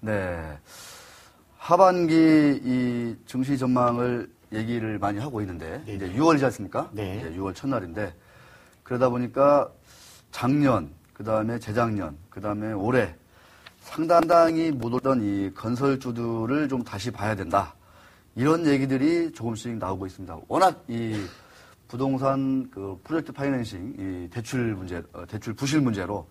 네. 하반기 이 증시 전망을 얘기를 많이 하고 있는데, 네. 이제 6월이지 않습니까? 네. 6월 첫날인데, 그러다 보니까 작년, 그 다음에 재작년, 그 다음에 올해 상당히 못 오던 이 건설주들을 좀 다시 봐야 된다. 이런 얘기들이 조금씩 나오고 있습니다. 워낙 이 부동산 그 프로젝트 파이낸싱, 이 대출 문제, 대출 부실 문제로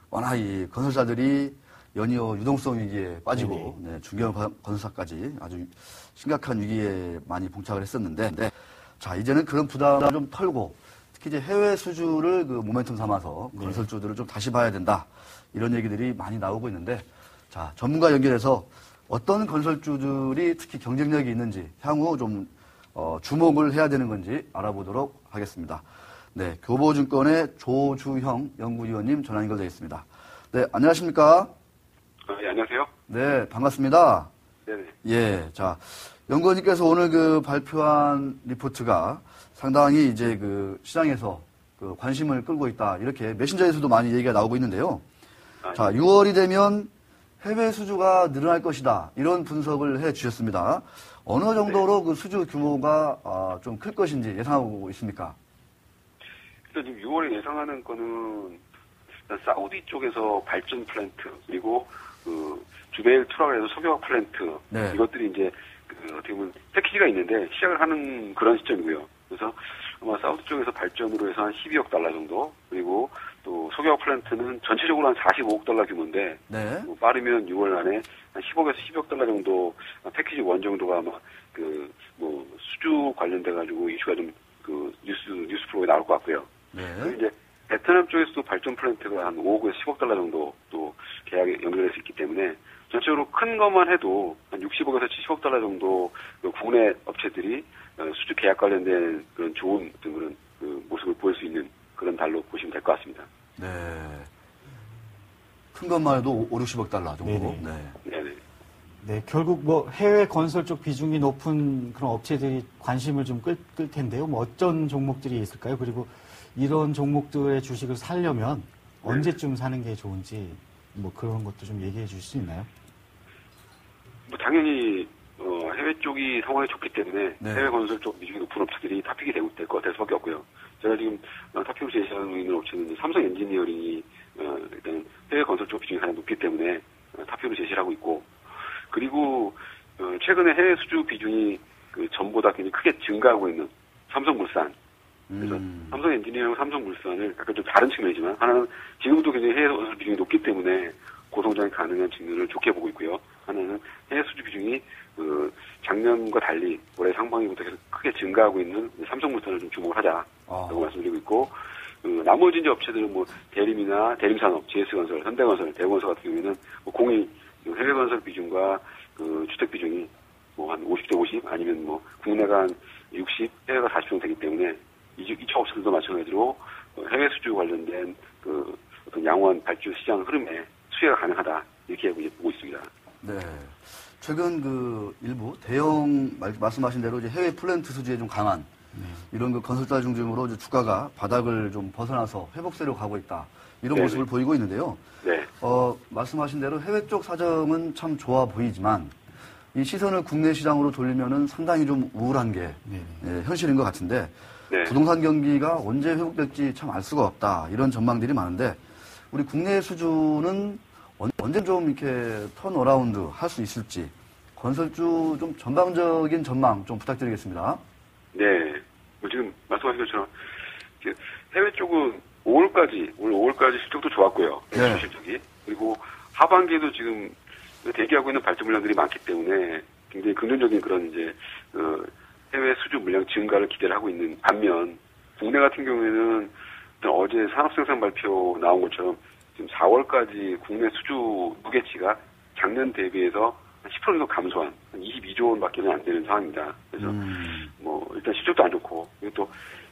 워낙 이 건설사들이 연이어 유동성 위기에 빠지고 네, 중견 건설사까지 아주 심각한 위기에 많이 봉착을 했었는데, 네. 자 이제는 그런 부담을 좀 털고 특히 이제 해외 수주를 그 모멘텀 삼아서 건설주들을 좀 다시 봐야 된다 이런 얘기들이 많이 나오고 있는데, 자 전문가 연결해서 어떤 건설주들이 특히 경쟁력이 있는지 향후 좀 주목을 해야 되는 건지 알아보도록 하겠습니다. 네, 교보증권의 조주형 연구위원님 전화 연결되어 있습니다. 네, 안녕하십니까? 예, 안녕하세요. 네, 반갑습니다. 네네. 예, 자, 연구원님께서 오늘 그 발표한 리포트가 상당히 이제 그 시장에서 그 관심을 끌고 있다. 이렇게 메신저에서도 많이 얘기가 나오고 있는데요. 자, 6월이 되면 해외 수주가 늘어날 것이다. 이런 분석을 해 주셨습니다. 어느 정도로 그 수주 규모가 좀 클 것인지 예상하고 있습니까? 일단 지금 6월에 예상하는 거는 일단 사우디 쪽에서 발전 플랜트, 그리고 그 주베일 투라에서 석유화학 플랜트, 네. 이것들이 이제 그 어떻게 보면 패키지가 있는데 시작을 하는 그런 시점이고요. 그래서 아마 사우디 쪽에서 발전으로 해서 한 12억 달러 정도, 그리고 또 석유화학 플랜트는 전체적으로 한 45억 달러 규모인데, 네. 뭐 빠르면 6월 안에 한 10억에서 12억 달러 정도 패키지 원 정도가 아마 그 뭐 수주 관련돼 가지고 이슈가 좀 그 뉴스 프로에 나올 것 같고요. 네. 그리고 이제 베트남 쪽에서도 발전 플랜트가 한 5억에서 10억 달러 정도 또 계약에 연결될 수 있기 때문에 전체적으로 큰 것만 해도 한 60억에서 70억 달러 정도 그 국내 업체들이 수주 계약 관련된 그런 좋은 어떤 그런 그 모습을 보일 수 있는 그런 달로 보시면 될 것 같습니다. 네. 큰 것만 해도 5, 60억 달러 정도. 네네. 네네. 네, 결국 뭐 해외 건설 쪽 비중이 높은 그런 업체들이 관심을 좀 끌 텐데요. 뭐 어떤 종목들이 있을까요? 그리고 이런 종목들의 주식을 사려면 언제쯤 사는 게 좋은지 뭐 그런 것도 좀 얘기해 주실 수 있나요? 뭐 당연히 해외 쪽이 상황이 좋기 때문에 네. 해외 건설 쪽 비중이 높은 업체들이 탑픽이 될 수밖에 없고요. 제가 지금 탑픽으로 제시하고 있는 업체는 삼성 엔지니어링이 일단 해외 건설 쪽 비중이 가장 높기 때문에 탑픽으로 제시를 하고 있고, 그리고 최근에 해외 수주 비중이 그 전보다 굉장히 크게 증가하고 있는 삼성물산. 그래서 삼성 엔지니어링, 삼성물산을 약간 좀 다른 측면이지만 하나는 지금도 굉장히 해외 건설 비중이 높기 때문에 고성장이 가능한 측면을 좋게 보고 있고요. 하나는 해외 수주 비중이 그 작년과 달리 올해 상반기부터 계속 크게 증가하고 있는 삼성물산을 좀 주목을 하자라고 말씀드리고 있고, 나머지 이제 업체들은 뭐 대림이나 대림산업, GS건설, 현대건설, 대우건설 같은 경우에는 뭐 공이 해외 건설 비중과 그 주택 비중이 뭐 한 50대 50 아니면 뭐 국내가 한 60, 해외가 40 정도 되기 때문에 이쪽 업체들도 마찬가지로 해외 수주 관련된 그 어떤 양호한 발주 시장 흐름에 수혜가 가능하다 이렇게 이제 보고 있습니다. 네. 최근 그 일부 대형 말씀하신 대로 이제 해외 플랜트 수주에 좀 강한 이런 그 건설사 중심으로 이제 주가가 바닥을 좀 벗어나서 회복세로 가고 있다. 이런 네네. 모습을 보이고 있는데요. 네. 말씀하신 대로 해외 쪽 사정은 참 좋아 보이지만 이 시선을 국내 시장으로 돌리면은 상당히 좀 우울한 게 현실인 것 같은데, 네. 부동산 경기가 언제 회복될지 참 알 수가 없다. 이런 전망들이 많은데 우리 국내 수주는 언제 좀 이렇게 턴어라운드 할 수 있을지 건설주 좀 전방적인 전망 좀 부탁드리겠습니다. 네. 뭐 지금 말씀하신 것처럼 해외 쪽은 올 5월까지 실적도 좋았고요. 네. 실적이. 그리고 하반기에도 지금 대기하고 있는 발주 물량들이 많기 때문에 굉장히 긍정적인 그런 이제 해외 수주 물량 증가를 기대를 하고 있는 반면, 국내 같은 경우에는 어제 산업생산 발표 나온 것처럼 지금 4월까지 국내 수주 무게치가 작년 대비해서 한 10% 정도 감소한 한 22조 원밖에 안 되는 상황입니다. 그래서 뭐 일단 실적도 안 좋고, 그리고 또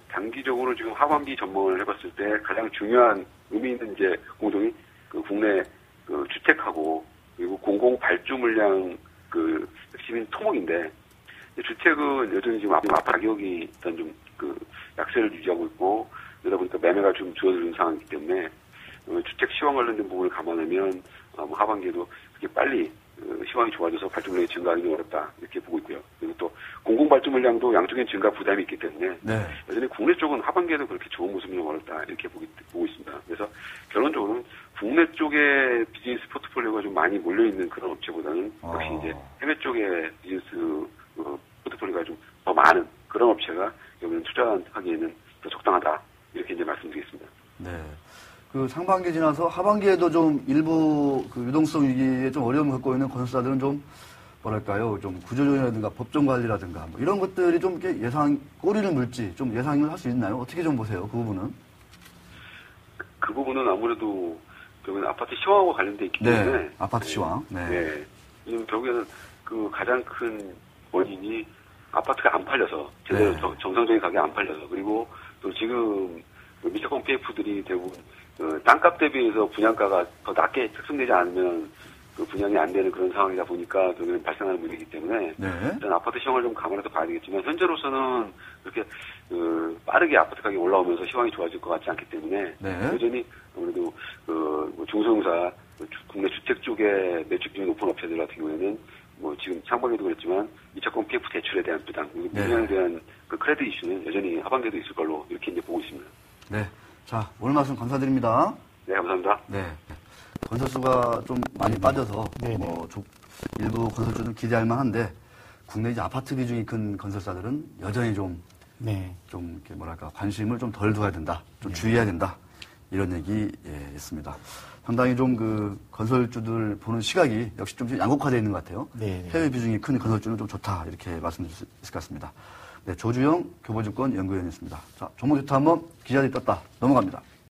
단기적으로 지금 하반기 전망을 해봤을 때 가장 중요한 의미 있는 이제 공정이 그 국내 그 주택하고 그리고 공공 발주 물량 그 핵심인 토목인데 주택은 여전히 지금 가격이 일단 좀 그 약세를 유지하고 있고 그러다 보니까 매매가 좀 줄어드는 상황이기 때문에 주택 시황 관련된 부분을 감안하면 하반기에도 그렇게 빨리 시황이 좋아져서 발주 물량이 증가하기는 어렵다 이렇게 보고 있고요. 그리고 또 공공 발주 물량도 양쪽엔 증가 부담이 있기 때문에 네. 여전히 국내 쪽은 하반기에도 그렇게 좋은 모습은 어렵다 이렇게 보고 있습니다. 그래서 결론적으로는 국내 쪽에 비즈니스 포트폴리오가 좀 많이 몰려 있는 그런 업체보다는 역시 이제 해외 쪽에 비즈니스 포트폴리오가 좀 더 많은 그런 업체가 여기는 투자하기에는 더 적당하다 이렇게 이제 말씀드리겠습니다. 네. 그 상반기 지나서 하반기에도 좀 일부 그 유동성 위기에 좀 어려움을 겪고 있는 건설사들은 좀 뭐랄까요, 좀 구조조정이라든가 법정 관리라든가 뭐 이런 것들이 좀 이렇게 꼬리를 물지 좀 예상을 할 수 있나요? 어떻게 좀 보세요, 그 부분은? 그 부분은 아무래도 결국에는 아파트 시황하고 관련돼 있기 때문에. 네, 아파트 시황. 네. 네. 지금 결국에는 그 가장 큰 원인이 아파트가 안 팔려서 제대로 네. 정상적인 가격이 안 팔려서 그리고 또 지금 미적공 PF들이 대부분 땅값 대비해서 분양가가 더 낮게 책정되지 않으면 그 분양이 안 되는 그런 상황이다 보니까 결국에는 발생하는 문제이기 때문에 네. 일단 아파트 시황을 좀 감안해서 봐야 되겠지만 현재로서는 그렇게 빠르게 아파트 가격이 올라오면서 시황이 좋아질 것 같지 않기 때문에 네. 여전히 아무래도 중소형사 국내 주택 쪽에 매출 비중이 높은 업체들 같은 경우에는 뭐 지금 상반기도 그랬지만 미착공 PF 대출에 대한 부담 그리고 네. 분양에 대한 그 크레딧 이슈는 여전히 하반기에도 있을 걸로 이렇게 이제 보고 있습니다. 네. 자, 오늘 말씀 감사드립니다. 네, 감사합니다. 네. 건설수가 좀 많이 빠져서 네네. 일부 건설주는 기대할 만한데 국내 이제 아파트 비중이 큰 건설사들은 여전히 좀 이렇게 뭐랄까 관심을 좀 덜 둬야 된다, 좀 주의해야 된다 이런 얘기 있습니다. 상당히 좀 그 건설주들 보는 시각이 역시 좀 양극화되어 있는 것 같아요. 네네. 해외 비중이 큰 건설주는 좀 좋다 이렇게 말씀드릴 수 있을 것 같습니다. 네, 조주영 교보증권 연구위원이었습니다. 자, 종목주투 한번 기자들이 떴다 넘어갑니다.